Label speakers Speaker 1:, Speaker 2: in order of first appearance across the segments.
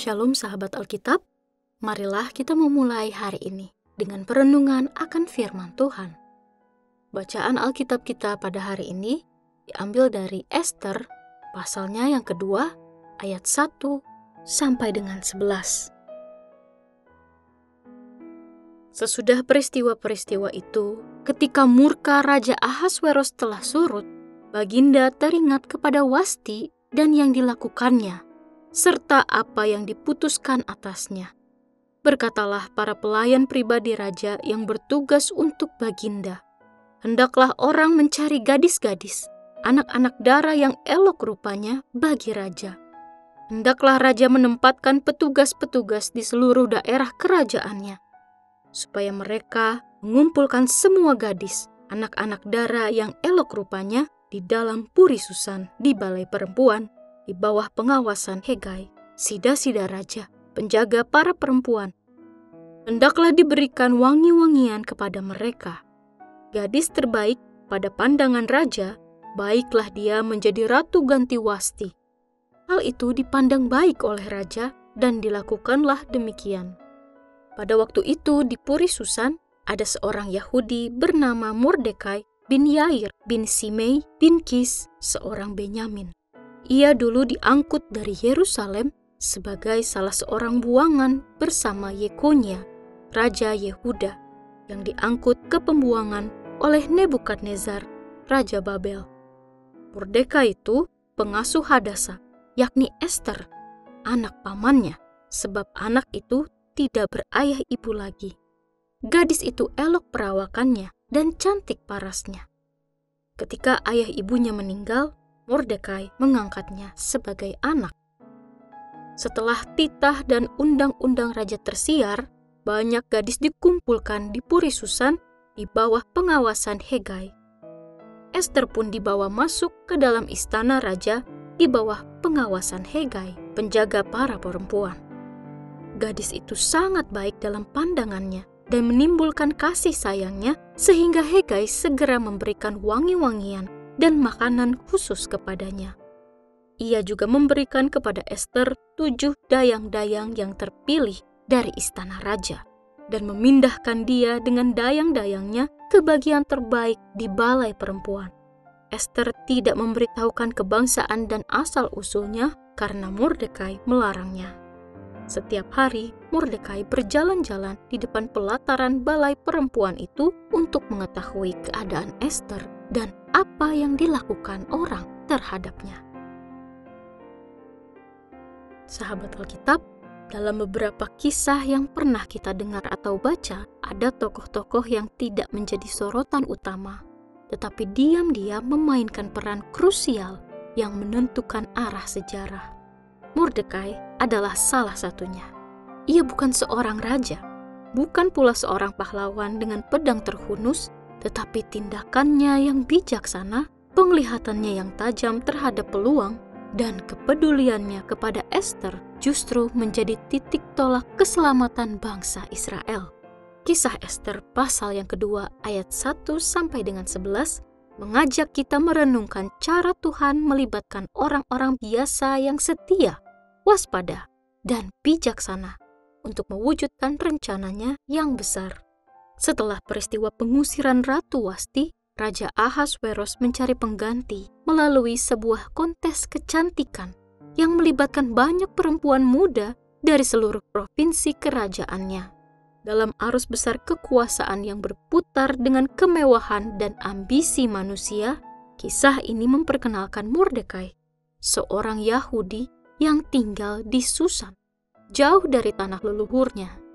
Speaker 1: Shalom sahabat Alkitab, marilah kita memulai hari ini dengan perenungan akan firman Tuhan. Bacaan Alkitab kita pada hari ini diambil dari Ester, pasalnya yang kedua, ayat 1 sampai dengan 11. Sesudah peristiwa-peristiwa itu, ketika murka Raja Ahasweros telah surut, Baginda teringat kepada Wasti dan yang dilakukannya, serta apa yang diputuskan atasnya. Berkatalah para pelayan pribadi raja yang bertugas untuk Baginda, hendaklah orang mencari gadis-gadis, anak-anak dara yang elok rupanya bagi raja. Hendaklah raja menempatkan petugas-petugas di seluruh daerah kerajaannya, supaya mereka mengumpulkan semua gadis, anak-anak dara yang elok rupanya di dalam Puri Susan di balai perempuan, di bawah pengawasan Hegai, sida-sida raja, penjaga para perempuan. Hendaklah diberikan wangi-wangian kepada mereka. Gadis terbaik pada pandangan raja, baiklah dia menjadi ratu ganti Wasti. Hal itu dipandang baik oleh raja dan dilakukanlah demikian. Pada waktu itu di Puri Susan ada seorang Yahudi bernama Mordekai bin Yair bin Simei bin Kis, seorang Benyamin. Ia dulu diangkut dari Yerusalem sebagai salah seorang buangan bersama Yekonia, Raja Yehuda, yang diangkut ke pembuangan oleh Nebukadnezar, Raja Babel. Mordekai itu pengasuh Hadasa, yakni Ester, anak pamannya, sebab anak itu tidak berayah ibu lagi. Gadis itu elok perawakannya dan cantik parasnya. Ketika ayah ibunya meninggal, Mordekai mengangkatnya sebagai anak. Setelah titah dan undang-undang raja tersiar, banyak gadis dikumpulkan di Puri Susan di bawah pengawasan Hegai. Ester pun dibawa masuk ke dalam istana raja di bawah pengawasan Hegai, penjaga para perempuan. Gadis itu sangat baik dalam pandangannya dan menimbulkan kasih sayangnya sehingga Hegai segera memberikan wangi-wangian dan makanan khusus kepadanya. Ia juga memberikan kepada Ester 7 dayang-dayang yang terpilih dari istana raja dan memindahkan dia dengan dayang-dayangnya ke bagian terbaik di balai perempuan. Ester tidak memberitahukan kebangsaan dan asal-usulnya karena Mordekai melarangnya. Setiap hari, Mordekai berjalan-jalan di depan pelataran balai perempuan itu untuk mengetahui keadaan Ester dan apa yang dilakukan orang terhadapnya. Sahabat Alkitab, dalam beberapa kisah yang pernah kita dengar atau baca, ada tokoh-tokoh yang tidak menjadi sorotan utama, tetapi diam-diam memainkan peran krusial yang menentukan arah sejarah. Mordekai adalah salah satunya. Ia bukan seorang raja, bukan pula seorang pahlawan dengan pedang terhunus, tetapi tindakannya yang bijaksana, penglihatannya yang tajam terhadap peluang, dan kepeduliannya kepada Ester justru menjadi titik tolak keselamatan bangsa Israel. Kisah Ester pasal yang kedua ayat 1 sampai dengan 11 mengajak kita merenungkan cara Tuhan melibatkan orang-orang biasa yang setia, waspada, dan bijaksana untuk mewujudkan rencananya yang besar. Setelah peristiwa pengusiran Ratu Wasti, Raja Ahasweros mencari pengganti melalui sebuah kontes kecantikan yang melibatkan banyak perempuan muda dari seluruh provinsi kerajaannya. Dalam arus besar kekuasaan yang berputar dengan kemewahan dan ambisi manusia, kisah ini memperkenalkan Mordekai, seorang Yahudi yang tinggal di Susan, jauh dari tanah leluhurnya.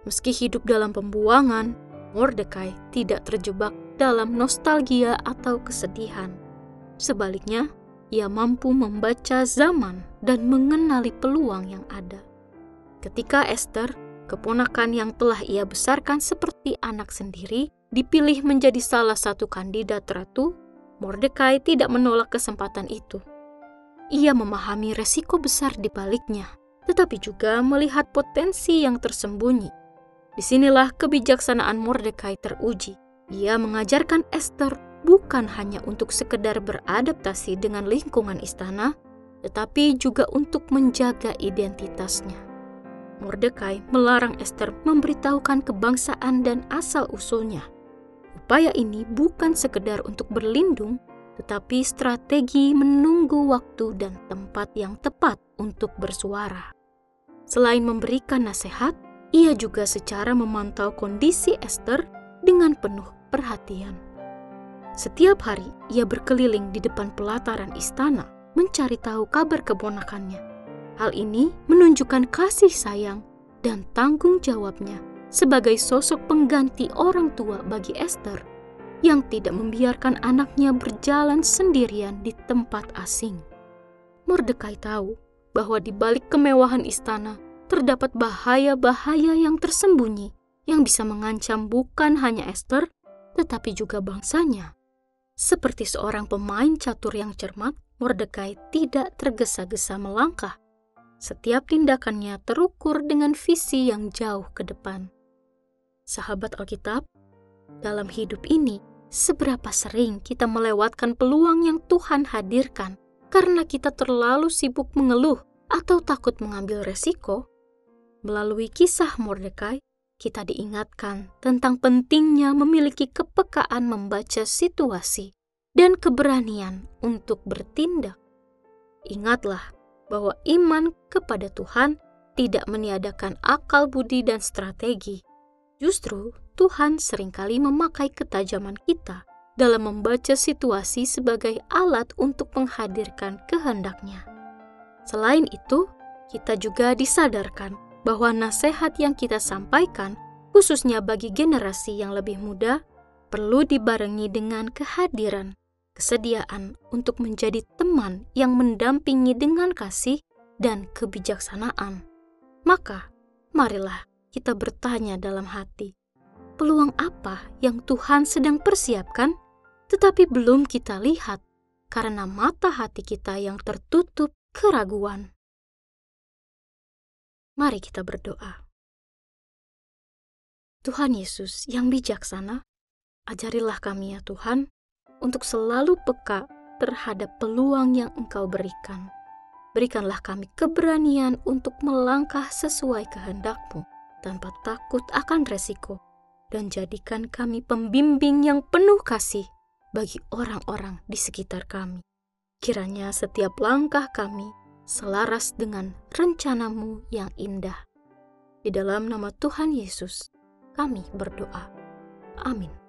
Speaker 1: Meski hidup dalam pembuangan, Mordekai tidak terjebak dalam nostalgia atau kesedihan. Sebaliknya, ia mampu membaca zaman dan mengenali peluang yang ada. Ketika Ester, keponakan yang telah ia besarkan seperti anak sendiri, dipilih menjadi salah satu kandidat ratu, Mordekai tidak menolak kesempatan itu. Ia memahami resiko besar di baliknya, tetapi juga melihat potensi yang tersembunyi. Disinilah kebijaksanaan Mordekai teruji. Ia mengajarkan Ester bukan hanya untuk sekedar beradaptasi dengan lingkungan istana, tetapi juga untuk menjaga identitasnya. Mordekai melarang Ester memberitahukan kebangsaan dan asal-usulnya. Upaya ini bukan sekedar untuk berlindung, tetapi strategi menunggu waktu dan tempat yang tepat untuk bersuara. Selain memberikan nasihat, ia juga secara memantau kondisi Ester dengan penuh perhatian. Setiap hari ia berkeliling di depan pelataran istana mencari tahu kabar keponakannya. Hal ini menunjukkan kasih sayang dan tanggung jawabnya sebagai sosok pengganti orang tua bagi Ester yang tidak membiarkan anaknya berjalan sendirian di tempat asing. Mordekai tahu bahwa di balik kemewahan istana terdapat bahaya-bahaya yang tersembunyi yang bisa mengancam bukan hanya Ester, tetapi juga bangsanya. Seperti seorang pemain catur yang cermat, Mordekai tidak tergesa-gesa melangkah. Setiap tindakannya terukur dengan visi yang jauh ke depan. Sahabat Alkitab, dalam hidup ini, seberapa sering kita melewatkan peluang yang Tuhan hadirkan karena kita terlalu sibuk mengeluh atau takut mengambil resiko? Melalui kisah Mordekai, kita diingatkan tentang pentingnya memiliki kepekaan membaca situasi dan keberanian untuk bertindak. Ingatlah bahwa iman kepada Tuhan tidak meniadakan akal budi dan strategi. Justru Tuhan seringkali memakai ketajaman kita dalam membaca situasi sebagai alat untuk menghadirkan kehendak-Nya. Selain itu, kita juga disadarkan bahwa nasihat yang kita sampaikan, khususnya bagi generasi yang lebih muda, perlu dibarengi dengan kehadiran, kesediaan untuk menjadi teman yang mendampingi dengan kasih dan kebijaksanaan. Maka, marilah kita bertanya dalam hati, peluang apa yang Tuhan sedang persiapkan, tetapi belum kita lihat karena mata hati kita yang tertutup keraguan. Mari kita berdoa. Tuhan Yesus yang bijaksana, ajarilah kami ya Tuhan, untuk selalu peka terhadap peluang yang Engkau berikan. Berikanlah kami keberanian untuk melangkah sesuai kehendak-Mu, tanpa takut akan resiko, dan jadikan kami pembimbing yang penuh kasih bagi orang-orang di sekitar kami. Kiranya setiap langkah kami selaras dengan rencana-Mu yang indah. Di dalam nama Tuhan Yesus, kami berdoa. Amin.